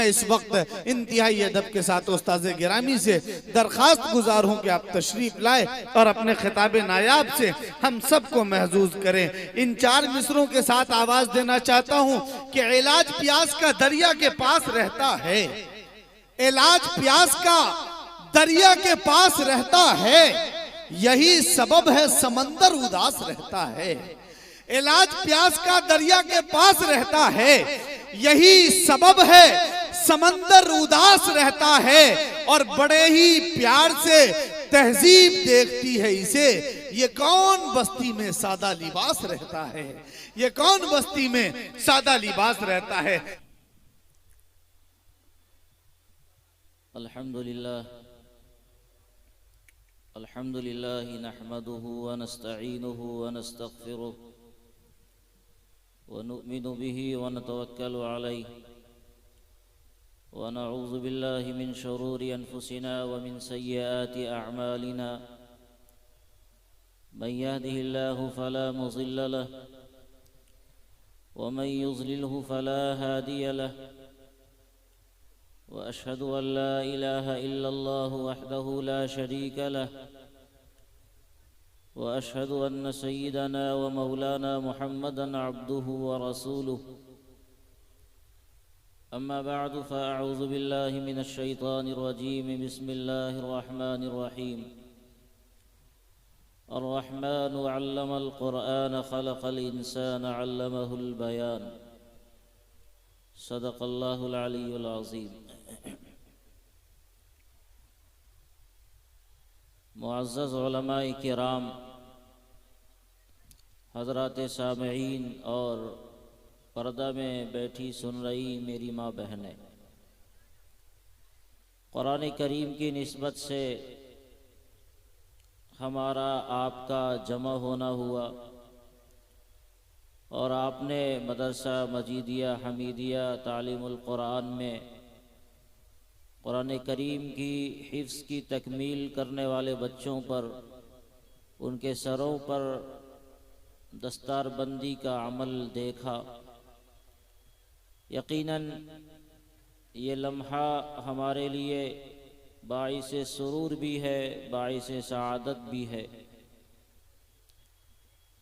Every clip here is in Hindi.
मैं इस वक्त इंतहाई अदब के साथ उस्ताद गिरामी से दरख्वास्त गुजार हूँ कि आप तशरीफ लाए और अपने खिताब नायाब से हम सबको महजूज करें। इन 4 मिसरों के साथ आवाज देना चाहता हूँ कि इलाज प्यास का दरिया के पास रहता है, इलाज प्यास का दरिया के पास रहता है, यही सबब है समंदर उदास रहता है। इलाज प्यास का दरिया के पास रहता है, यही सबब है समंदर उदास रहता है। और बड़े ही प्यार से तहजीब देखती है इसे, ये कौन बस्ती में सादा लिबास रहता है, ये कौन बस्ती में सादा लिबास रहता है। अल्हम्दुलिल्लाह नहमदुहु व नस्तईनुहु व नस्तगफिरुहु व नु'मिनु बिही व नतवक्कलु अलैहि व नऊज़ु बिल्लाहि मिन शुरूरि अनफुसिना व मिन सय्यिआति अअमालिना मन यहदिहिल्लाहु फला मुज़िल्ल लहु व मन युज़लिल्हु फला हादिय लहु व अशहदु अन ला इलाहा इल्लल्लाहु वहदहु ला शरीका लहु व अशहदु अन्न सय्यिदना व मौलाना मुहम्मदन अब्दुहु व रसूलुहु। अम्मा बअदु फ़अऊज़ु बिल्लाहि मिनश शैतानिर रजीम। बिस्मिल्लाहिर रहमानिर रहीम। अर्रहमानु अल्लमल क़ुरआन ख़लक़ल इंसान अल्लमहुल बयान। सदक़ल्लाहुल अलीयुल अज़ीम। मुअज़्ज़ज़ उलमाए किराम, हज़रात सामईन और पर्दा में बैठी सुन रही मेरी माँ बहनें, कुरान करीम की निस्बत से हमारा आपका जमा होना हुआ और आपने मदरसा मजीदिया हमीदिया तालीमुल कुरान में कुरान करीम की हिफ्ज़ की तकमील करने वाले बच्चों पर उनके सरों पर दस्तारबंदी का अमल देखा। यकीनन ये लम्हा हमारे लिए बाइसे सुरूर भी है, बाइसे सआदत भी है।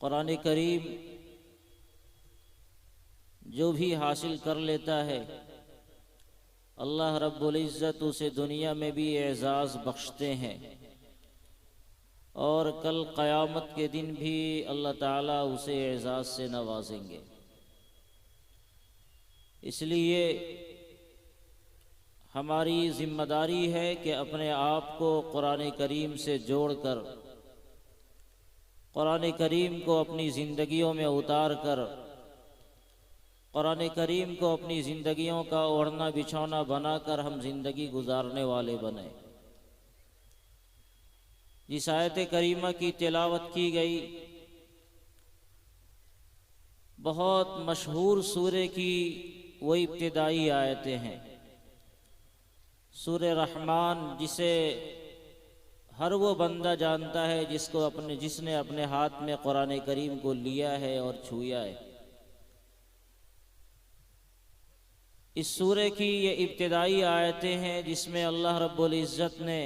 कुरान करीम जो भी हासिल कर लेता है, अल्लाह रब्बुल इज़्ज़त उसे दुनिया में भी एज़ाज़ बख्शते हैं और कल क़यामत के दिन भी अल्लाह ताला उसे एज़ाज़ से नवाजेंगे। इसलिए हमारी ज़िम्मेदारी है कि अपने आप को कुरान करीम से जोड़कर, कुरान करीम को अपनी ज़िंदगियों में उतार कर, कुरान करीम को अपनी ज़िंदगियों का ओढ़ना बिछौना बनाकर हम ज़िंदगी गुजारने वाले बने। जिस आयत करीमा की तिलावत की गई, बहुत मशहूर सूरे की वो इब्तिदाई आयतें हैं। सूरे रहमान, जिसे हर वो बंदा जानता है जिसने अपने हाथ में कुरान करीम को लिया है और छुआ है। इस सूरे की ये इब्तिदाई आयतें हैं जिसमें अल्लाह रब्बुल इज़्ज़त ने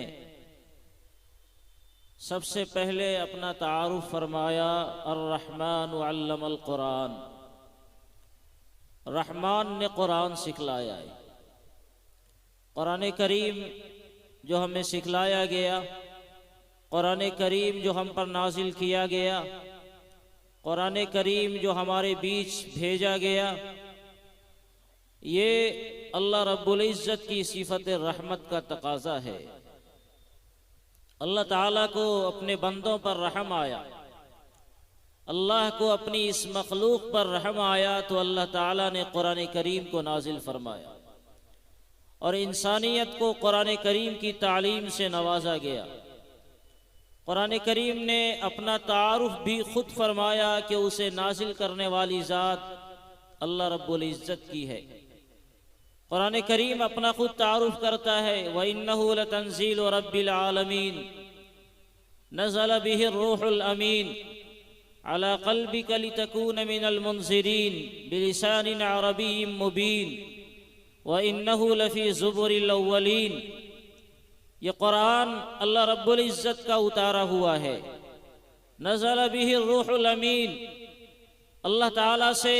सबसे पहले अपना तारुफ फरमाया, अर्रहमान अल्लमल कुरान। रहमान ने कुरान सिखलाया है। कुरान करीम जो हमें सिखलाया गया, कुरान करीम जो हम पर नाजिल किया गया, कुरान करीम जो हमारे बीच भेजा गया, ये अल्लाह रब्बुल इज़्ज़त की सिफ़त रहमत का तकाज़ा है। अल्लाह ताला को अपने बंदों पर रहम आया, अल्लाह को अपनी इस मखलूक पर रहम आया तो अल्लाह ताला ने कुरान करीम को नाजिल फरमाया और इंसानियत को कुरान करीम की तालीम से नवाजा गया। कुरान करीम ने अपना तारुफ भी खुद फरमाया कि उसे नाजिल करने वाली ज़ात अल्लाह रब्बुल इज़्ज़त की है। कुरान करीम अपना खुद तारुफ करता है, व इन्नहु लतंज़ीलु रब्बिल आलमीन नज़ल बिहि रूहुल अमीन अला क़ल्बिका लितकून मिनल मुनज़िरीन बिलिसानिन अरबिय्यिन मुबीन व इन्नहु लफ़ी ज़ुबुरिल अव्वलीन। ये कुरान अल्लाह रब्बुल इज़्ज़त का उतारा हुआ है। नज़ल बिही रूहुल अमीन, अल्लाह ताला से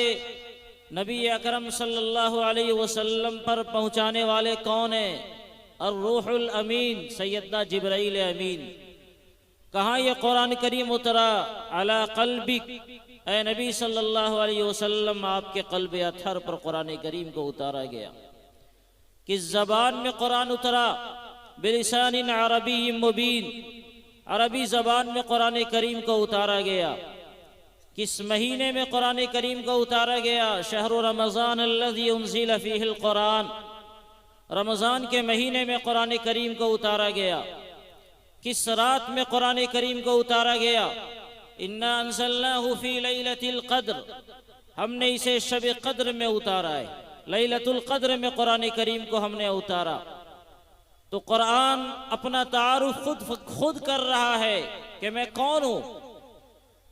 नबी अकरम सल्लल्लाहु अलैहि वसल्लम पर पहुँचाने वाले कौन है? अर्रूहुल अमीन, सैयदना जिब्राइल अमीन। कहाँ ये कुरान करीम उतरा? अला क़ल्बिक, ए नबी सल्लल्लाहु अलैहि वसल्लम, आपके क़ल्ब अतहर पर कुरान करीम को उतारा गया। किस ज़बान में कुरान उतरा? बिलिसानिन अरबिय्यिन मुबीन, अरबी ज़बान में कुरान करीम को उतारा गया। किस महीने में कुरान करीम को उतारा गया? शहरु रमज़ान अल्लज़ी उन्ज़िल फ़ीहिल कुरान, रमज़ान के महीने में कुरान करीम को उतारा गया। किस रात में कुरान करीम को उतारा गया? इन्ना अंज़लनाहु फ़ी लैलतिल क़द्र, हमने इसे शब क़द्र में उतारा है। लैलतुल क़द्र में कुरान करीम को हमने उतारा। तो कुरान अपना तारुफ खुद कर रहा है कि मैं कौन हूँ,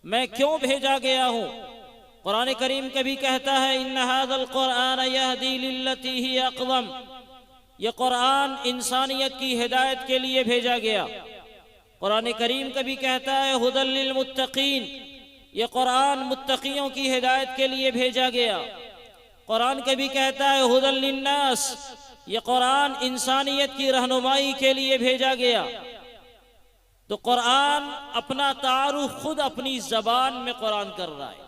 मैं क्यों भेजा गया हूँ। कुरान करीम कभी कहता है इन्ना हाज़ल कुरान यहदी लिल्लती ही अक़वम, ये कुरान इंसानियत की हिदायत के लिए भेजा गया। कुरान करीम कभी कहता है हुदल लिल मुत्तकीन, ये कुरान मुत्तकियों की हिदायत के लिए भेजा गया। कुरान कभी कहता है हुदल लिन्नास, ये कुरान इंसानियत की रहनुमाई के लिए भेजा गया। तो कुरान अपना तारुफ खुद अपनी ज़बान में कुरान कर रहा है।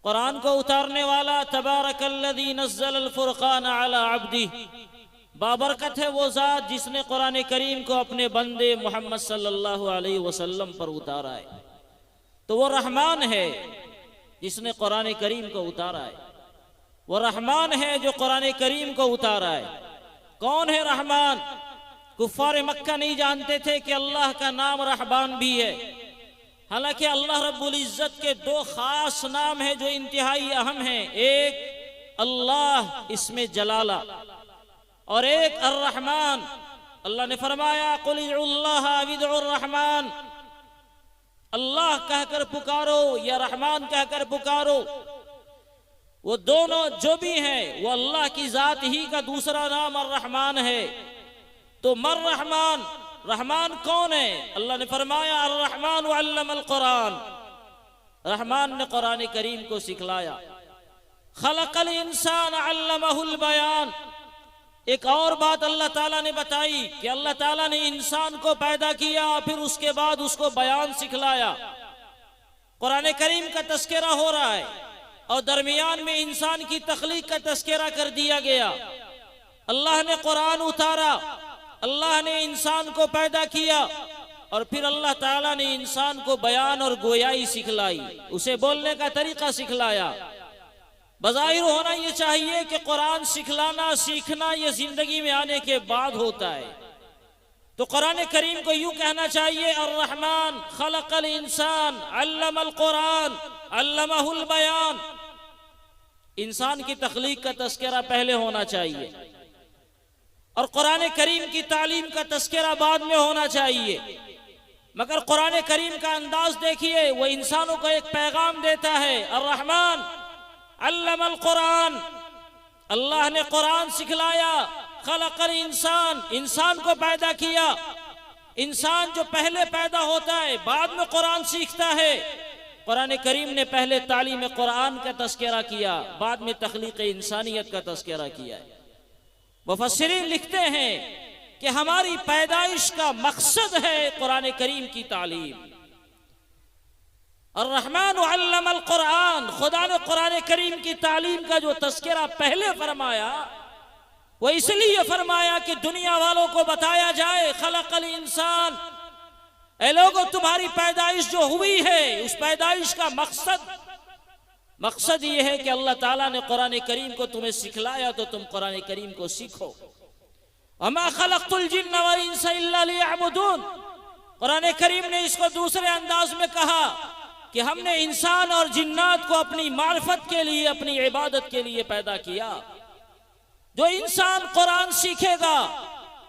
कुरान को उतारने वाला तबारकल्लज़ी नज़्ज़लल फ़ुरक़ान अला अब्दी, बाबरकत है वो ज़ात जिसने कुरान करीम को अपने बंदे मोहम्मद सल्लल्लाहु अलैहि वसल्लम पर उतारा है। तो वो रहमान है जिसने कुरान करीम को उतारा है। वो रहमान है जो कुरान करीम को उतारा है। कौन है रहमान? कुफ़ार मक्का नहीं जानते थे कि अल्लाह का नाम रहमान भी है। हालांकि अल्लाह रब्बुल इज़्ज़त के दो खास नाम हैं जो इंतहाई अहम हैं। एक अल्लाह इसमें जलाला और एक अर्रहमान। अल्लाह ने फरमाया कुल उल्लाह विदउर रहमान, अल्लाह कहकर पुकारो या रहमान कहकर पुकारो। वो दोनों जो भी हैं वो अल्लाह की जात ही का दूसरा नाम अर्रहमान है। तो मर रहमान, रहमान कौन है? अल्लाह ने फरमाया अर्रहमान अल्लमल कुरान, रहमान ने कुरान करीम को सिखलाया। खलकल इंसान अल्लमहुल बयान, एक और बात अल्लाह ताला ने बताई कि अल्लाह ताला ने इंसान को पैदा किया फिर उसके बाद उसको बयान सिखलाया। कुरान करीम का तस्करा हो रहा है और दरमियान में इंसान की तख्लीक का तस्करा कर दिया गया। अल्लाह ने कुरान उतारा, अल्लाह ने इंसान को पैदा किया और फिर अल्लाह ताला ने इंसान को बयान और गोयाई सिखलाई, उसे बोलने का तरीका सिखलाया। बज़ाहिर होना ये चाहिए कि कुरान सिखलाना सीखना ये जिंदगी में आने के बाद होता है। तो कुरान करीम को यूं कहना चाहिए अर्रहमान खलकल इंसान अल्लमल कुरान अल्लमहुल बयान। इंसान की तख्लीक का तस्करा पहले होना चाहिए और कुरान करीम की तालीम का तस्करा बाद में होना चाहिए। मगर कुरान करीम का अंदाज देखिए, वो इंसानों को एक पैगाम देता है अर्रहमान अल्लमल कुरान, अल्लाह ने कुरान सिखलाया। खलकल इंसान, इंसान को पैदा किया। इंसान जो पहले पैदा होता है बाद में कुरान सीखता है। कुरान करीम ने पहले तालीम कुरान का तस्करा किया, बाद में तख्लीक इंसानियत का तस्करा किया है। मुफस्सिरीन लिखते हैं कि हमारी पैदाइश का मकसद है कुरान करीम की तालीम। अर्रहमान अल्लमल कुरान, खुदा ने कुरान करीम की तालीम का जो तस्करा पहले फरमाया वो इसलिए फरमाया कि दुनिया वालों को बताया जाए खलकल इंसान, ऐ लोगों तुम्हारी पैदाइश जो हुई है उस पैदाइश का मकसद ये है कि अल्लाह ताला ने कुरान करीम को तुम्हें सिखलाया तो तुम कुरान करीम को सीखो। वमा खलक़तुल जिन्न वल इंसा इल्ला लियअबुदून, कुरान करीम ने इसको दूसरे अंदाज में कहा कि हमने इंसान और जिन्नात को अपनी मारिफत के लिए, अपनी इबादत के लिए पैदा किया। जो इंसान कुरान सीखेगा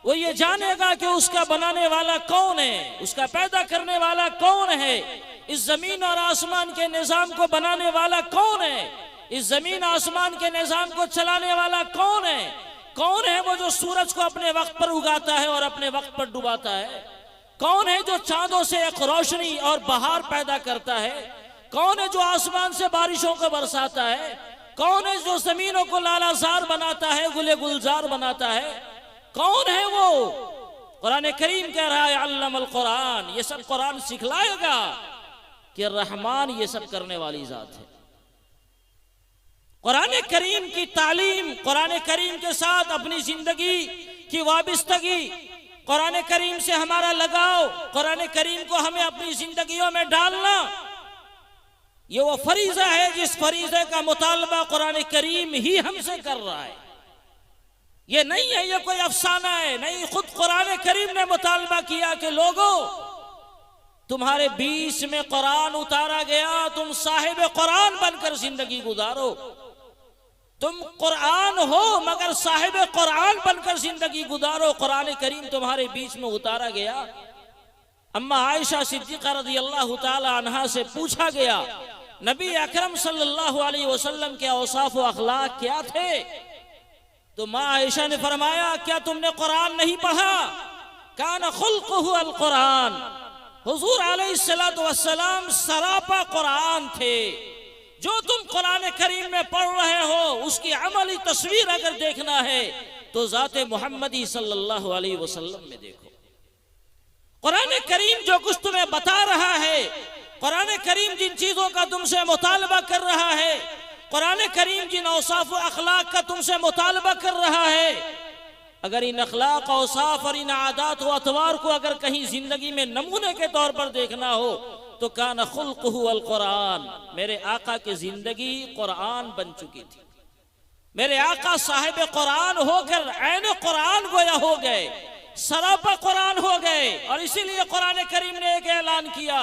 वो ये जानेगा कि उसका बनाने वाला कौन है, उसका पैदा करने वाला कौन है, इस जमीन और आसमान के निजाम को बनाने वाला कौन है, इस जमीन आसमान के निजाम को चलाने वाला कौन है? कौन है वो जो सूरज को अपने वक्त पर उगाता है और अपने वक्त पर डुबाता है? कौन है जो चांदों से एक रोशनी और बहार पैदा करता है? कौन है जो आसमान से बारिशों को बरसाता है? कौन है जो जमीनों को लालाजार बनाता है, गुले गुलजार बनाता है? कौन है वो? कुरान करीम कह रहा है अल्लमल कुरान, ये सब कुरान सिखलाएगा कि रहमान ये सब करने वाली जात है। कुरान करीम की तालीम, कुरान करीम के साथ अपनी जिंदगी की वाबिस्तगी, कुरान करीम से हमारा लगाव, कुरान करीम को हमें अपनी जिंदगियों में डालना, ये वो फरीजा है जिस फरीजे का मुतालबा कुरान करीम ही हमसे कर रहा है। ये नहीं है ये कोई अफसाना है, नहीं, खुद कुरान करीम ने मुतालबा किया कि लोगों तुम्हारे बीच में कुरान उतारा गया, तुम साहिब कुरान बनकर जिंदगी गुजारो। तुम कुरान हो मगर साहिब कुरान बनकर जिंदगी गुजारो। कुरान करीम तुम्हारे बीच में उतारा गया। अम्मा आयशा सिद्दीक़ा रज़ियल्लाहु ताला अन्हा से पूछा गया, नबी अकरम सल्लल्लाहु अलैहि वसल्लम के औसाफ व अखलाक क्या थे? तो माँ आयशा ने फरमाया, क्या तुमने कुरान नहीं पढ़ा? कान खुल्क़ुहु अल कुरान, हुजूर अलैहिस्सलातु वस्सलाम सरापा कुरान थे। जो तुम कुरान करीम में पढ़ रहे हो उसकी अमली तस्वीर अगर देखना है तो ज़ाते मुहम्मदी सल्लल्लाहु अलैहि वसल्लम में देखो। कुरान करीम जो कुछ तुम्हें बता रहा है, कुरान करीम जिन चीजों का तुमसे मुतालबा कर रहा है, कुरान करीम जिन औसाफ अखलाक का तुमसे मुतालबा कर रहा है, अगर इन अखलाक औसाफ और इन आदात व अतवार को अगर कहीं जिंदगी में नमूने के तौर पर देखना हो तो कान खुल्क़ुहु अल कुरान, मेरे आका की जिंदगी कुरान बन चुकी थी। मेरे आका साहिब कुरान होकर ऐन कुरान गोया हो गए, सरापा कुरान हो गए। और इसीलिए कुरान करीम ने एक ऐलान किया,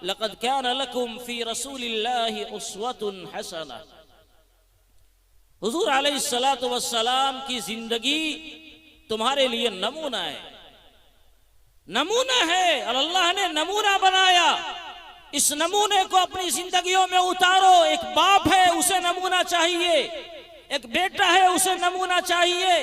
लक़द कान लकुम फी रसूलिल्लाहि उस्वतुन हसना। हुजूर अलैहिस्सलातु वस्सलाम की जिंदगी तुम्हारे लिए नमूना है, नमूना है, और अल्लाह ने नमूना बनाया। इस नमूने को अपनी जिंदगियों में उतारो। एक बाप है उसे नमूना चाहिए, एक बेटा है उसे नमूना चाहिए,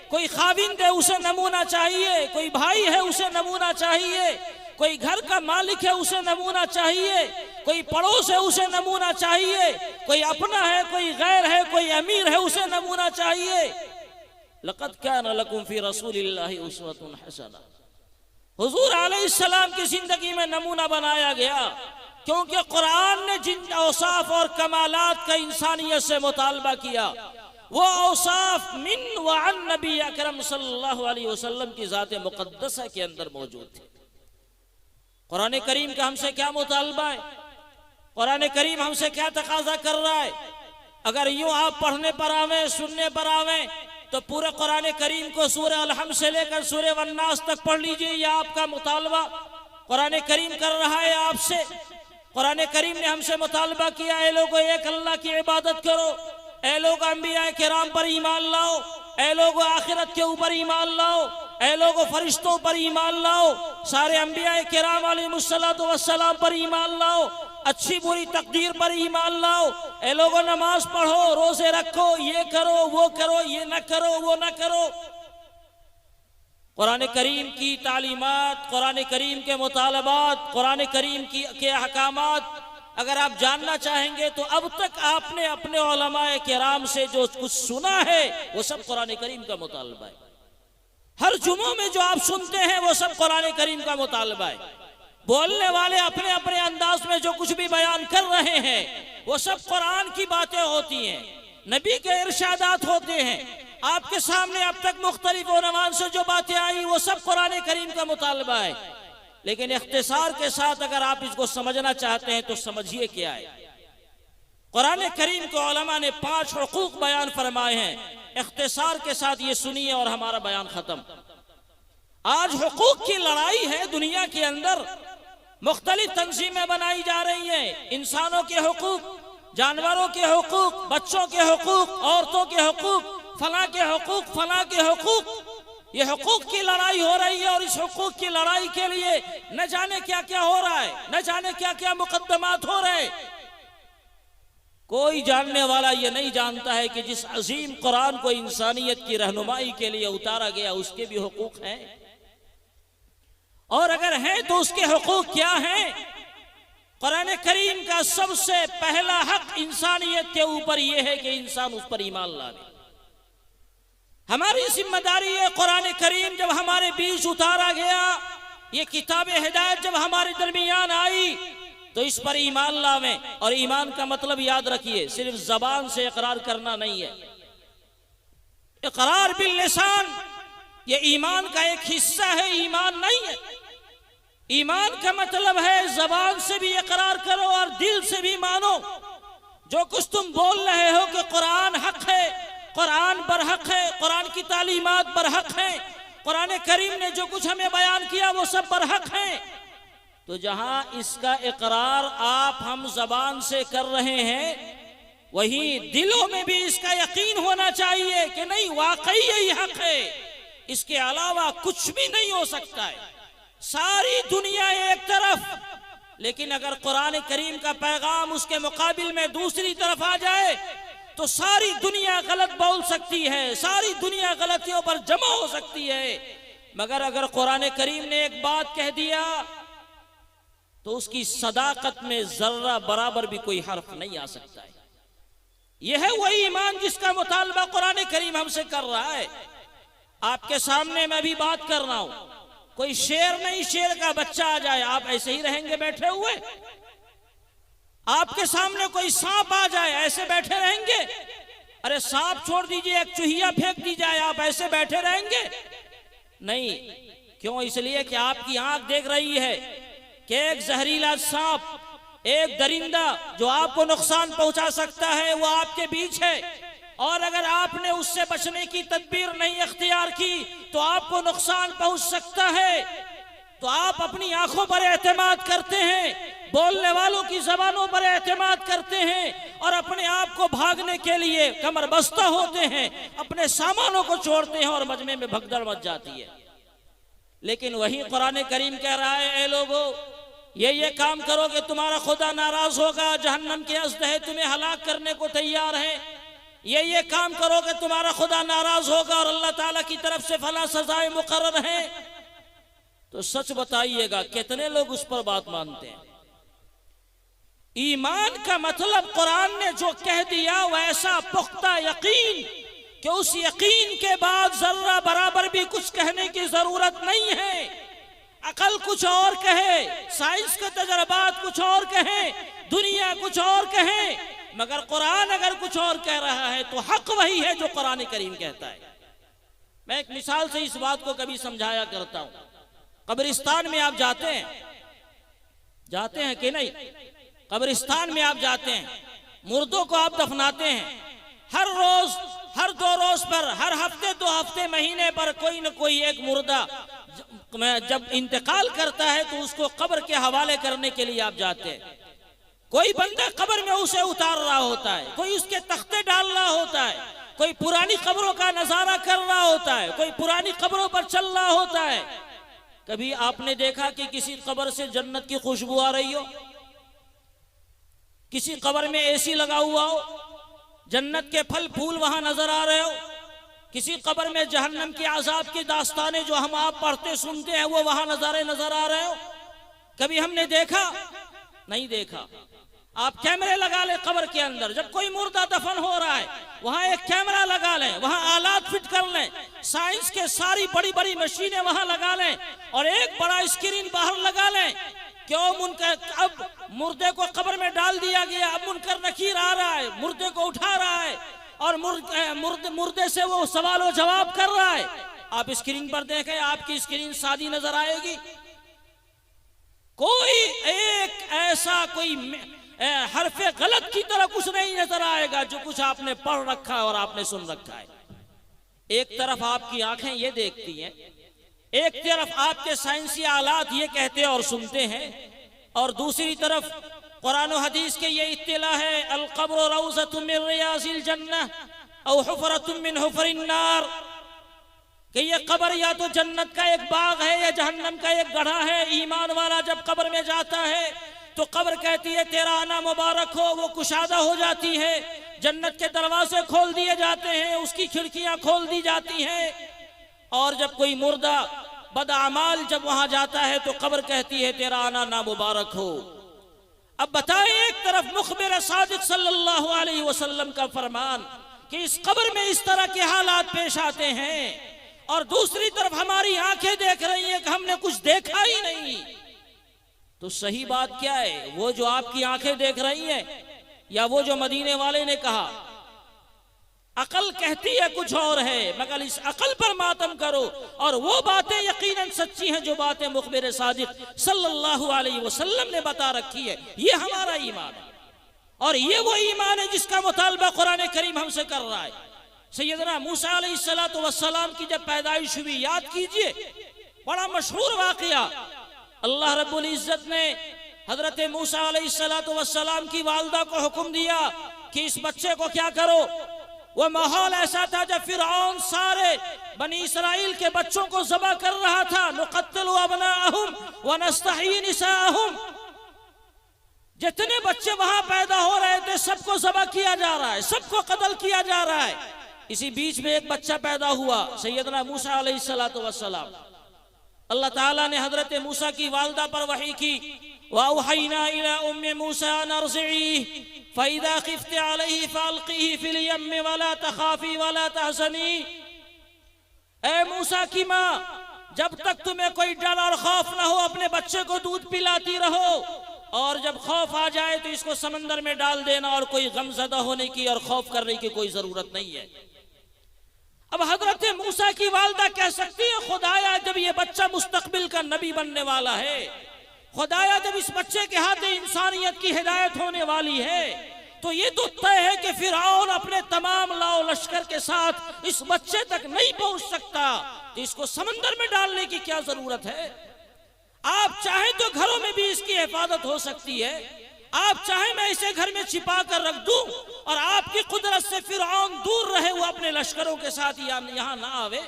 कोई खाविंद है उसे नमूना चाहिए, कोई भाई है उसे नमूना चाहिए, कोई घर का मालिक है उसे नमूना चाहिए, कोई पड़ोस है उसे नमूना चाहिए, कोई अपना है, कोई गैर है, कोई अमीर है उसे नमूना चाहिए। लक़द कान लकुम फी रसूलिल्लाहि उस्वतुन हसना। हुजूर अलैहिस्सलाम की जिंदगी में नमूना बनाया गया क्योंकि कुरान ने जिन औसाफ और कमालात का इंसानियत से मुतालबा किया वो औसाफ मिन व अन नबी अकरम सल्लल्लाहु अलैहि वसल्लम की ज़ात मुक़द्दसा के अंदर मौजूद थे। कुरान करीम का हमसे क्या मुतालबा है? कुरान करीम हमसे क्या तकाजा कर रहा है? अगर यूं आप पढ़ने पर आवे, सुनने पर आवे तो पूरे कुरान करीम को सूरह अल-हम्द से लेकर सूरह वन्नास तक पढ़ लीजिए। यह आपका मुतालबा कुरान करीम कर रहा है आपसे। कुरान करीम ने हमसे मुतालबा किया, ए लोगों एक अल्लाह की इबादत करो, ए लोग अंबिया किराम पर ईमान लाओ, ए लोग आखिरत के ऊपर ईमान लाओ, ए लोग फरिश्तों पर ईमान लाओ, सारे अंबिया किराम अलैहिमुस्सलातु वस्सलाम पर ईमान लाओ, अच्छी बुरी तकदीर पर ईमान लाओ, ए लोगों नमाज पढ़ो, रोजे रखो, ये करो, वो करो, ये न करो, वो न करो। कुरान करीम की तालीमात, कुरान करीम के मुतालबात, कुरान करीम के अहकामात अगर आप जानना चाहेंगे तो अब तक आपने अपने उलमाए किराम से जो कुछ सुना है वो सब कुरान करीम का मुतालबा है। हर जुम्मों में जो आप सुनते हैं वो सब कुरान करीम का मुतालबा है। बोलने वाले अपने अपने अंदाज में जो कुछ भी बयान कर रहे हैं वो सब कुरान की बातें होती हैं, नबी के इरशादात होते हैं। आपके सामने अब तक मुख्तलिफ उलमा से जो बातें आई वो सब कुरान करीम का मुतालबा है। लेकिन इख्तिसार के साथ अगर आप इसको समझना चाहते हैं तो समझिए क्या है। कुरान करीम के उलमा ने 5 हुकूक बयान फरमाए हैं। इख्तिसार के साथ ये सुनिए और हमारा बयान खत्म। आज हुकूक की लड़ाई है दुनिया के अंदर, मुख्तलिफ तंजीमें बनाई जा रही हैं। इंसानों के हुकूक, जानवरों के हुकूक, बच्चों के हुकूक, औरतों के हुकूक, फला के हुकूक, फला के हुकूक, ये हुकूक की लड़ाई हो रही है। और इस हुकूक की लड़ाई के लिए न जाने क्या क्या हो रहा है, न जाने क्या क्या मुकद्दमात हो रहे हैं। कोई जानने वाला ये नहीं जानता है कि जिस अजीम कुरान को इंसानियत की रहनुमाई के लिए उतारा गया उसके भी हुकूक हैं, और अगर हैं तो उसके हुकूक क्या हैं। कुरान करीम का सबसे पहला हक इंसानियत के ऊपर यह है कि इंसान उस पर ईमान लावे। हमारी जिम्मेदारी है, कुरान करीम जब हमारे बीच उतारा गया, ये किताब हिदायत जब हमारे दरमियान आई, तो इस पर ईमान लावें। और ईमान का मतलब याद रखिए, सिर्फ जबान से इकरार करना नहीं है। इकरार बिल लिसान ये ईमान का एक हिस्सा है, ईमान नहीं है। ईमान का मतलब है जबान से भी इकरार करो और दिल से भी मानो। जो कुछ तुम बोल रहे हो कि कुरान हक है, कुरान बरहक है, कुरान की तालीमात बरहक है, कुरान करीम ने जो कुछ हमें बयान किया वो सब बरहक है, तो जहां इसका इकरार आप हम जबान से कर रहे हैं, वहीं दिलों में भी इसका यकीन होना चाहिए कि नहीं, वाकई यही हक है, इसके अलावा कुछ भी नहीं हो सकता है। सारी दुनिया एक तरफ, लेकिन अगर कुरान करीम का पैगाम उसके मुकाबिल में दूसरी तरफ आ जाए तो सारी दुनिया गलत बोल सकती है, सारी दुनिया गलतियों पर जमा हो सकती है। मगर अगर कुरान करीम ने एक बात कह दिया तो उसकी सदाकत में जर्रा बराबर भी कोई हर्फ नहीं आ सकता है। यह है वही ईमान जिसका मुतालबा कुरान करीम हमसे कर रहा है। आपके सामने मैं भी बात कर रहा हूं, कोई शेर नहीं, शेर का बच्चा आ जाए, आप ऐसे ही रहेंगे बैठे हुए? आपके सामने कोई सांप आ जाए, ऐसे बैठे रहेंगे? अरे सांप छोड़ दीजिए, एक चूहिया फेंक दी जाए, आप ऐसे बैठे रहेंगे? नहीं। क्यों? इसलिए कि आपकी आंख देख रही है कि एक जहरीला सांप, एक दरिंदा जो आपको नुकसान पहुंचा सकता है, वो आपके बीच है, और अगर आपने उससे बचने की तदबीर नहीं अख्तियार की तो आपको नुकसान पहुंच सकता है। तो आप अपनी आंखों पर एतमाद करते हैं, बोलने वालों की जबानों पर एतमाद करते हैं, और अपने आप को भागने के लिए कमर बस्ता होते हैं, अपने सामानों को छोड़ते हैं और मजमे में भगदड़ मच जाती है। लेकिन वही कुरान करीम कह रहा है, ए लोगों, ये काम करोगे तुम्हारा खुदा नाराज होगा, जहन्नम के अज़्द है, तुम्हें हलाक करने को तैयार है। ये काम करोगे तुम्हारा खुदा नाराज होगा और अल्लाह ताला की तरफ से फला सजाएं मुकर्रर हैं। तो सच बताइएगा कितने लोग उस पर बात मानते हैं? ईमान का मतलब कुरान ने जो कह दिया वैसा पुख्ता यकीन कि उस यकीन के बाद जर्रा बराबर भी कुछ कहने की जरूरत नहीं है। अकल कुछ और कहे, साइंस के तजर्बात कुछ और कहे, दुनिया कुछ और कहे, मगर कुरान अगर कुछ और कह रहा है तो हक वही है जो कुरान करीम कहता है। मैं एक मिसाल से इस बात को कभी समझाया करता हूं। कब्रिस्तान में आप जाते हैं कि नहीं? कब्रिस्तान में आप जाते हैं, मुर्दों को आप दफनाते हैं। हर रोज, हर 2 रोज पर, हर हफ्ते 2 हफ्ते, महीने पर कोई न कोई एक मुर्दा जब इंतकाल करता है तो उसको कब्र के हवाले करने के लिए आप जाते हैं। कोई बंदा कब्र में उसे उतार रहा होता है, कोई उसके तख्ते डाल रहा होता है, कोई पुरानी कब्रों का नजारा कर रहा होता है, कोई पुरानी कब्रों पर चल रहा होता है। कभी आपने देखा कि किसी कब्र से जन्नत की खुशबू आ रही हो? किसी कब्र में एसी लगा हुआ हो, जन्नत के फल फूल वहां नजर आ रहे हो? किसी कब्र में जहन्नम के आजाब की दास्तानें जो हम आप पढ़ते सुनते हैं वो वहां नजारे नजर आ रहे हो? कभी हमने देखा? नहीं देखा। आप कैमरे लगा लें कब्र के अंदर, जब कोई मुर्दा दफन हो रहा है वहां एक कैमरा लगा लें, वहां आलात फिट कर लें, साइंस के सारी बड़ी बड़ी मशीनें वहां लगा लें और एक बड़ा स्क्रीन बाहर लगा लें। क्यों? मुनकर, अब मुर्दे को कब्र में डाल दिया गया, अब मुनकर नकीर आ रहा है, मुर्दे को उठा रहा है और मुर्दे से वो सवाल और जवाब कर रहा है। आप स्क्रीन पर देखें, आपकी स्क्रीन सादी नजर आएगी? कोई एक ऐसा कोई हरफे गलत की तरह कुछ नहीं नजर आएगा जो कुछ आपने पढ़ रखा है और आपने सुन रखा है। एक तरफ आपकी आंखें ये देखती हैं, एक तरफ आपके साइंसी आलात ये कहते और सुनते हैं, और दूसरी तरफ कुरान और हदीस के ये इत्तिला है, अल क़ब्र रौज़तुम मिन रियाज़िल जन्नह औ हुफ़रतुम मिन हुफ़रिन नार, कि ये कब्र या तो जन्नत का एक बाग है या जहन्नम का एक गड्ढा है। ईमान वाला जब कब्र में जाता है तो कब्र कहती है तेरा आना मुबारक हो, वो कुशादा हो जाती है, जन्नत के दरवाजे खोल दिए जाते हैं, उसकी खिड़कियां खोल दी जाती हैं। और जब कोई मुर्दा बदअमाल जब वहां जाता है तो कब्र कहती है तेरा आना ना मुबारक हो। अब बताएं, एक तरफ मुखबिर सादिक सल्लल्लाहु अलैहि वसल्लम का फरमान कि इस कब्र में इस तरह के हालात पेश आते हैं, और दूसरी तरफ हमारी आंखें देख रही हैं कि हमने कुछ देखा ही नहीं। तो सही बात क्या है, वो जो आपकी आंखें देख रही हैं या वो जो मदीने वाले ने कहा? अकल कहती है कुछ और है, मगर इस अकल पर मातम करो। और वो बातें यकीनन सच्ची हैं जो बातें मुखबिर सादिक सल्लल्लाहु अलैहि वसल्लम ने बता रखी है। ये हमारा ईमान है, और ये वो ईमान है जिसका मुतालबा कुरान करीम हमसे कर रहा है। सैयदना मूसा अलैहिस्सलातु वस्सलाम की जब पैदाइश हुई, याद कीजिए, बड़ा मशहूर वाकया। अल्लाह रब्बुल इज्जत ने हजरत मूसा अलैहिस्सलातु वस्सलाम की वालिदा को हुक्म दिया कि इस बच्चे को क्या करो। वो माहौल ऐसा था जब फिरऔन सारे बनी इसराइल के बच्चों को ज़बह कर रहा था। नुक़त्तिलु अबनाअहुम व नस्तही निसाअहुम, जितने बच्चे वहां पैदा हो रहे थे सबको ज़बह किया जा रहा है, सबको कत्ल किया जा रहा है। इसी बीच में एक बच्चा पैदा हुआ, सैयदना मूसा अलैहिस्सलातु वस्सलाम। अल्लाह ताला ने हजरत मूसा की वालिदा पर वही की, वअवहयना इला उम्मी मूसा अन अर्ज़िई फ़इज़ा ख़िफ़्ति अलैहि फ़अल्क़ीही फ़िल यम्मि वला तख़ाफ़ी वला तहज़नी। ऐ मूसा की माँ, जब तक तुम्हें कोई डर और खौफ न हो अपने बच्चे को दूध पिलाती रहो, और जब खौफ आ जाए तो इसको समंदर में डाल देना, और कोई गमज़दा होने की और खौफ करने की कोई जरूरत नहीं है। अब हजरत मूसा की वालिदा कह सकती है, खुदाया जब ये बच्चा मुस्तकबिल का नबी बनने वाला है, खुदाया जब इस बच्चे के हाथ इंसानियत की हिदायत होने वाली है, तो ये तो तय है कि फिरऔन अपने तमाम लाओ लश्कर के साथ इस बच्चे तक नहीं पहुंच सकता, तो इसको समंदर में डालने की क्या जरूरत है। आप चाहें तो घरों में भी इसकी हिफाजत हो सकती है, आप चाहें मैं इसे घर में छिपा कर रख दूं और आपकी कुदरत से फिरऔन दूर रहे, वो अपने लश्करों के साथ यहाँ ना आवे।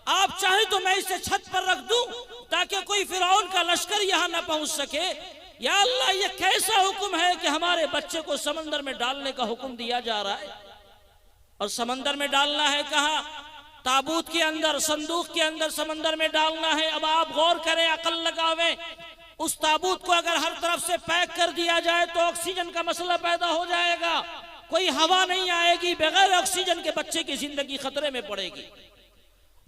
आप चाहें तो मैं इसे छत पर रख दूं ताकि कोई फिरऔन का लश्कर यहाँ ना पहुंच सके। या अल्लाह, ये कैसा हुक्म है कि हमारे बच्चे को समंदर में डालने का हुक्म दिया जा रहा है। और समंदर में डालना है कहाँ? ताबूत के अंदर, संदूक के अंदर समंदर में डालना है। अब आप गौर करें, अकल लगावें, उस ताबूत को अगर हर तरफ से पैक कर दिया जाए तो ऑक्सीजन का मसला पैदा हो जाएगा, कोई हवा नहीं आएगी, बगैर ऑक्सीजन के बच्चे की जिंदगी खतरे में पड़ेगी।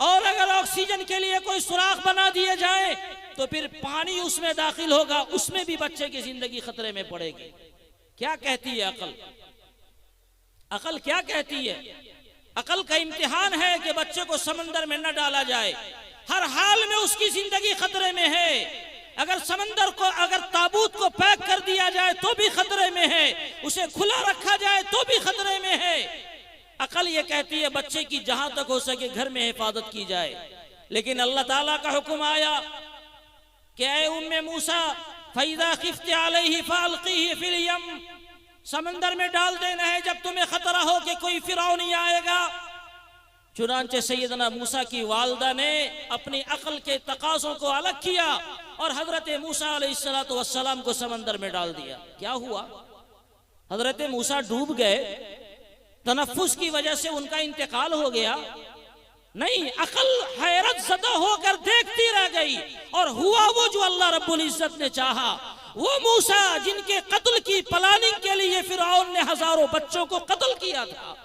और अगर ऑक्सीजन के लिए कोई सुराख बना दिए जाए तो फिर पानी उसमें दाखिल होगा, उसमें भी बच्चे की जिंदगी खतरे में पड़ेगी। क्या कहती है अकल? अकल क्या कहती है? अकल का इम्तिहान है कि बच्चे को समंदर में न डाला जाए, हर हाल में उसकी जिंदगी खतरे में है। अगर समंदर को, अगर ताबूत को पैक कर दिया जाए तो भी खतरे में है, उसे खुला रखा जाए तो भी खतरे में है। अकल ये कहती है बच्चे की जहां तक हो सके घर में हिफाजत की जाए। लेकिन अल्लाह ताला का हुक्म आया कि ऐ उम्मे मूसा फ़इज़ा ख़िफ़्ति अलैहि फ़अल्क़ीही फ़िल यम, समंदर में डाल देना है जब तुम्हें खतरा हो कि कोई फिरौनी आएगा। चुनांचे सैयदना मूसा की वालिदा ने अपनी अकल के तकाज़ों को अलग किया और हजरत मूसा अलैहिस्सलातु वस्सलाम को समंदर में डाल दिया। क्या हुआ? हजरत मूसा डूब गए, तनफ्फुस की वजह से उनका इंतकाल हो गया? नहीं, अकल हैरत ज़दा होकर देखती रह गई, और हुआ वो जो अल्लाह रब्बुल इज्जत ने चाहा। वो मूसा जिनके कत्ल की प्लानिंग के लिए फिरौन ने हजारों बच्चों को कत्ल किया था,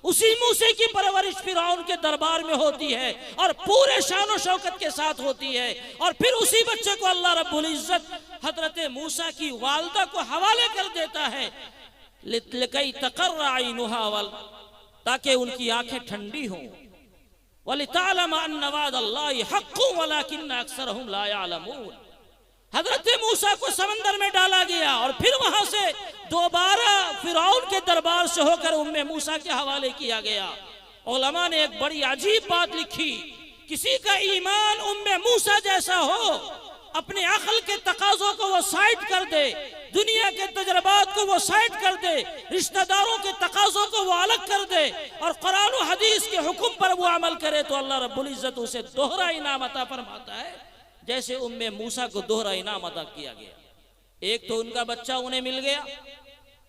उसी मूसे की परवरिश फिरौन के दरबार में होती है और पूरे शान शौकत के साथ होती है। और फिर उसी बच्चे को अल्लाह रब्बुल इज्जत हजरत मूसा की वालिदा को हवाले कर देता है, लिकई तकर्र ऐनुहा वल, ताकि उनकी आंखें ठंडी हों, वलितअलम अन्न वअदल्लाहि हक़्क़ुन वलाकिन्न अक्सरहुम ला यअलमून। हजरत मूसा को समंदर में डाला गया और फिर वहां से दोबारा फिरौन के दरबार से होकर उम्मे मूसा के हवाले किया गया। उलमा ने एक बड़ी अजीब बात लिखी, किसी का ईमान उम्मे मूसा जैसा हो, अपने अक्ल के तकाज़ों को वो साइड कर दे, दुनिया के तजर्बात को वो साइड कर दे, रिश्तेदारों के तकाज़ों को वो अलग कर दे और कुरान और हदीस के हुक्म पर वो अमल करे, तो अल्लाह रब्बुल इज्जत उसे दोहरा इनाम अता फरमाता है, जैसे उम्मे मूसा को दोहरा इनाम अता किया गया। एक तो उनका बच्चा उन्हें मिल गया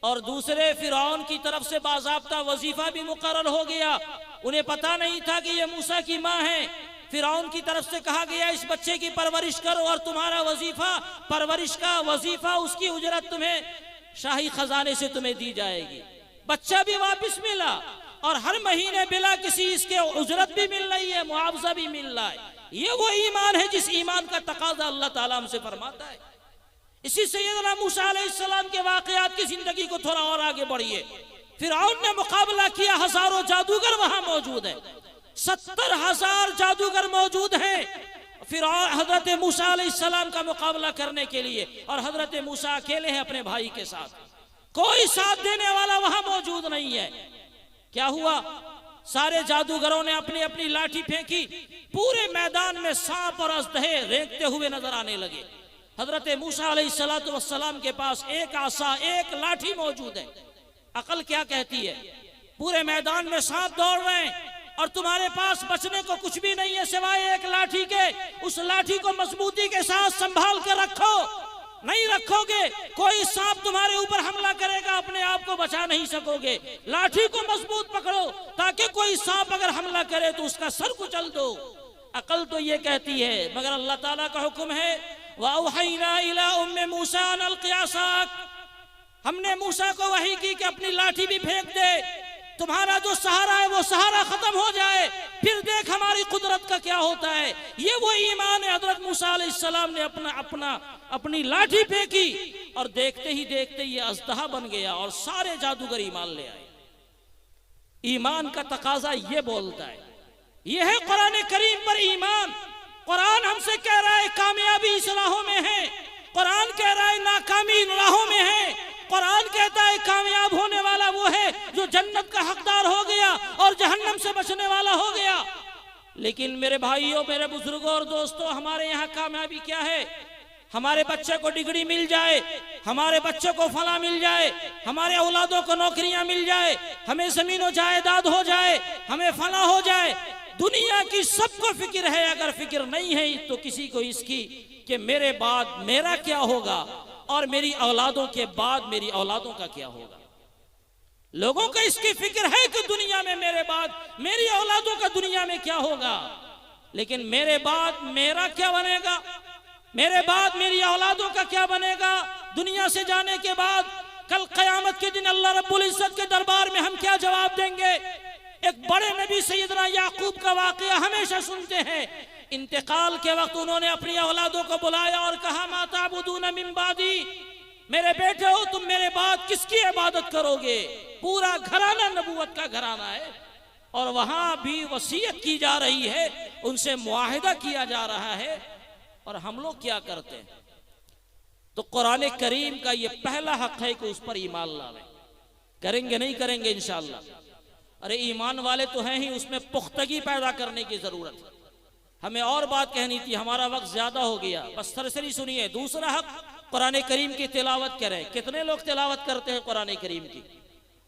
और दूसरे फिरौन की तरफ से बाज़ाब्ता वजीफा भी मुकर्रर हो गया। उन्हें पता नहीं था कि ये मूसा की माँ है। फिरौन की तरफ से कहा गया इस बच्चे की परवरिश करो और तुम्हारा वजीफा, परवरिश का वजीफा, उसकी उजरत तुम्हें शाही खजाने से तुम्हें दी जाएगी। बच्चा भी वापस मिला और हर महीने बिला किसी इसके उजरत भी मिल रही है, मुआवजा भी मिल रहा है। ये वो ईमान है जिस ईमान का तकाजा अल्लाह ताला हमसे फरमाता है। इसी सैयदना मूसा अलैहिस्सलाम के वाकयात की जिंदगी को थोड़ा और आगे बढ़िए। फिरौन ने मुकाबला किया, हजारों जादूगर वहां मौजूद है, 70,000 जादूगर मौजूद हैं फिरौन हजरत मूसा अलैहिस्सलाम का मुकाबला करने के लिए, और हजरत मूसा अकेले हैं अपने भाई के साथ, कोई साथ देने वाला वहां मौजूद नहीं है। क्या हुआ? सारे जादूगरों ने अपनी अपनी लाठी फेंकी, पूरे मैदान में सांप और अजदहे रेंगते हुए नजर आने लगे। हजरत मूसा अलैहिस्सलाम के पास एक आसा, एक लाठी मौजूद है। अकल क्या कहती है? पूरे मैदान में सांप दौड़ रहे हैं और तुम्हारे पास बचने को कुछ भी नहीं है सिवाय एक लाठी के। उस लाठी को मजबूती के साथ संभाल कर रखो, नहीं रखोगे कोई सांप तुम्हारे ऊपर हमला करेगा, अपने आप को बचा नहीं सकोगे। लाठी को मजबूत पकड़ो ताकि कोई सांप अगर हमला करे तो उसका सर कुचल दो। अकल तो ये कहती है, मगर अल्लाह ताला का हुक्म है वअवहैना इला उम्मे मूसा अन अलक़ि असाक, हमने मूसा को वही की कि अपनी लाठी भी फेंक दे, तुम्हारा जो सहारा है वो सहारा खत्म हो जाए, फिर देख हमारी कुदरत का क्या होता है। ये वो ईमान है। हजरत मूसा अलैहिस्सलाम ने अपनी लाठी फेंकी और देखते ही देखते ये अजदहा बन गया और सारे जादूगर ईमान ले आए। ईमान का तकाजा ये बोलता है, ये है कुरान करीम पर ईमान। कुरान हमसे कह रहा है कामयाबी इस राहों में है, कुरान कह रहा है नाकामी इन राहों में है। कुरान कहता है कामयाब होने वाला वो है जो जन्नत का हकदार हो गया और जहन्नम से बचने वाला हो गया। लेकिन मेरे भाइयों, मेरे बुजुर्गों और दोस्तों, हमारे यहाँ कामयाबी क्या है? हमारे बच्चे को डिग्री मिल जाए, हमारे बच्चे को फला मिल जाए, हमारे औलादों को नौकरियां मिल जाए, हमें जमीन जायदाद हो जाए, हमें फला हो जाए। दुनिया की सबको फिक्र है, अगर फिक्र नहीं है तो किसी को इसकी कि मेरे बाद मेरा क्या होगा और मेरी औलादों के बाद मेरी औलादों का क्या होगा। लोगों को इसकी फिक्र है कि दुनिया में मेरे बाद मेरी औलादों का दुनिया में क्या होगा, लेकिन मेरे बाद मेरा क्या बनेगा, मेरे बाद मेरी औलादों का क्या बनेगा। दुनिया से जाने के बाद कल क़यामत के दिन अल्लाह रब्बुल इज्जत के दरबार में हम क्या जवाब देंगे। एक बड़े नबी सैयदना याकूब का वाक़या हमेशा सुनते हैं। इंतकाल के वक्त उन्होंने अपनी औलादों को बुलाया और कहा मा ताबुदून मिन बादी, मेरे बेटे हो तुम मेरे बाद किसकी इबादत करोगे। पूरा घराना नबूवत का घराना है और वहां भी वसीयत की जा रही है, उनसे मुआहिदा किया जा रहा है। और हम लोग क्या करते हैं? तो कुरान करीम का ये पहला हक है कि उस पर ईमान लाएं। करेंगे नहीं करेंगे इंशाअल्लाह। अरे ईमान वाले तो हैं ही, उसमें पुख्तगी पैदा करने की जरूरत है। हमें और बात कहनी थी, हमारा वक्त ज्यादा हो गया, बस सरसरी सुनिए। दूसरा हक, कुरान करीम की तिलावत करें। कितने लोग तिलावत करते हैं कुरान करीम की?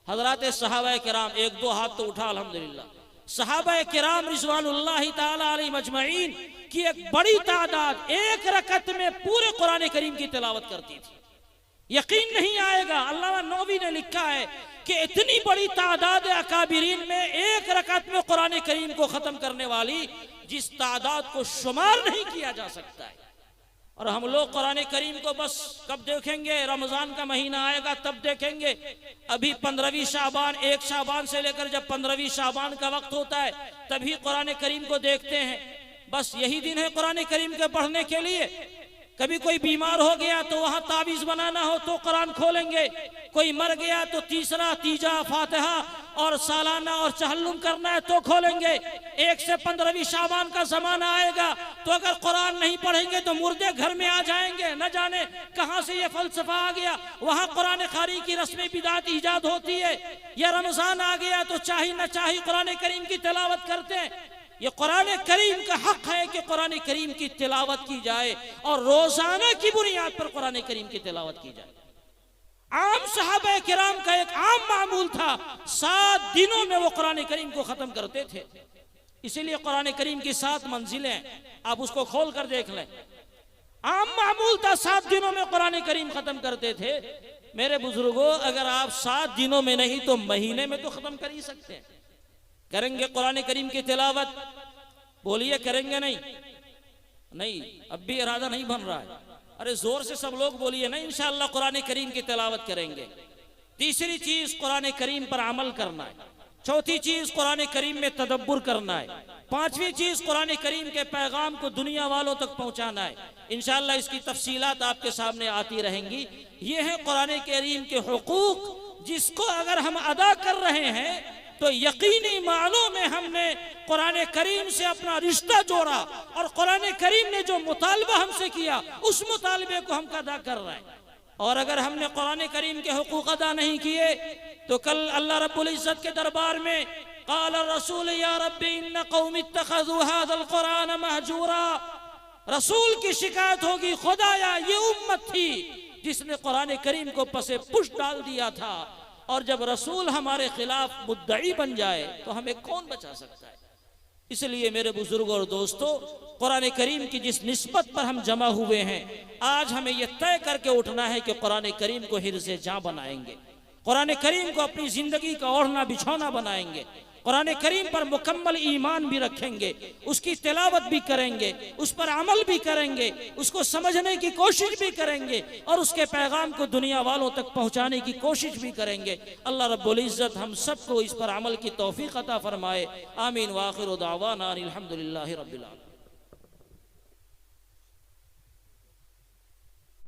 हजरात सहाबा किराम, एक दो हाथ तो उठा अल्हम्दुलिल्लाह। सहाबा किराम रिज़वानुल्लाहि ताला अलैहिम अजमईन की एक बड़ी तादाद एक रकत में पूरे कुरान करीम की तिलावत करती थी। यकीन नहीं आएगा, अल्लामा नौवी ने लिखा है कि इतनी बड़ी तादाद अकाबिरीन में एक रकत में कुरान करीम को खत्म करने वाली, जिस तादाद को शुमार नहीं किया जा सकता है। और हम लोग कुरान करीम को बस कब देखेंगे? रमजान का महीना आएगा तब देखेंगे। अभी 15वीं शाबान, 1 शाबान से लेकर जब 15वीं शाबान का वक्त होता है तभी कुरान करीम को देखते हैं। बस यही दिन है कुरान करीम के पढ़ने के लिए। कभी कोई बीमार हो गया तो वहां तावीज बनाना हो तो कुरान खोलेंगे, कोई मर गया तो तीजा फातिहा और सालाना और चहल्लुम करना है तो खोलेंगे। 1 से 15वीं शाबान का जमाना आएगा तो अगर कुरान नहीं पढ़ेंगे तो मुर्दे घर में आ जाएंगे। न जाने कहां से ये फलसफा आ गया, वहां कुरान खारी की रस्में बिदात ईजाद होती है। या रमजान आ गया तो चाहे न चाहे कुरान करीम की तिलावत करते हैं। ये कुरान करीम का हक है कि कुरान करीम की तिलावत की जाए और रोजाना की बुनियाद पर कुरान करीम की तिलावत की जाए। आम सहाबा किराम का एक आम मामूल था, 7 दिनों में वो कुरान करीम को खत्म करते थे। इसीलिए कुरान करीम की 7 मंजिलें, आप उसको खोल कर देख लें। आम मामूल था 7 दिनों में कुरान करीम खत्म करते थे। मेरे बुजुर्गों, अगर आप 7 दिनों में नहीं तो महीने में तो खत्म कर ही सकते हैं। करेंगे कुरान करीम की तिलावत? बोलिए, करेंगे? नहीं नहीं, अब भी इरादा नहीं बन रहा है। अरे जोर से सब लोग बोलिए ना, इंशाअल्लाह कुरान करीम की तिलावत करेंगे। तीसरी चीज कुरान करीम पर अमल करना है। चौथी चीज कुरान करीम में तदब्बुर करना है। पांचवी चीज कुरान करीम के पैगाम को दुनिया वालों तक पहुंचाना है। इंशाअल्लाह इसकी तफसीलात आपके सामने आती रहेंगी। ये है कुरान करीम के हुकूक, जिसको अगर हम अदा कर रहे हैं तो यकीनी मानों में हमने कुरान करीम से अपना रिश्ता जोड़ा और कुरान करीम ने जो मुतालबा हमसे किया उस मुतालबे को हम अदा कर रहे हैं। और अगर हमने कुरान करीम के हुकूक अदा नहीं किए तो कल अल्लाह रब्बुल इज्जत के दरबार में क़ाल रसूल या रब्बी इन्न कौमी इत्तख़ज़ू हाज़ल कुरान महजूरा, रसूल की शिकायत होगी, खुदाया ये उम्मत थी जिसने कुरान करीम को पसे पुश डाल दिया था। और जब रसूल हमारे खिलाफ मुद्दई बन जाए तो हमें कौन बचा सकता है? इसलिए मेरे बुजुर्गों और दोस्तों, कुरान करीम की जिस निस्बत पर हम जमा हुए हैं, आज हमें यह तय करके उठना है कि कुरान करीम को हिर्ज़े जां बनाएंगे, कुरान करीम को अपनी जिंदगी का ओढ़ना बिछौना बनाएंगे, कुरान करीम पर मुकम्मल ईमान भी रखेंगे, उसकी तिलावत भी करेंगे, उस पर अमल भी करेंगे, उसको समझने की कोशिश भी करेंगे और उसके पैगाम को दुनिया वालों तक पहुंचाने की कोशिश भी करेंगे। अल्लाह रब्बुल इज्जत हम सबको इस पर अमल की तौफीक अता फरमाए। आमीन। व आखिरु दावाना अनिल हम्दुलिल्लाहि रब्बिल आलमीन।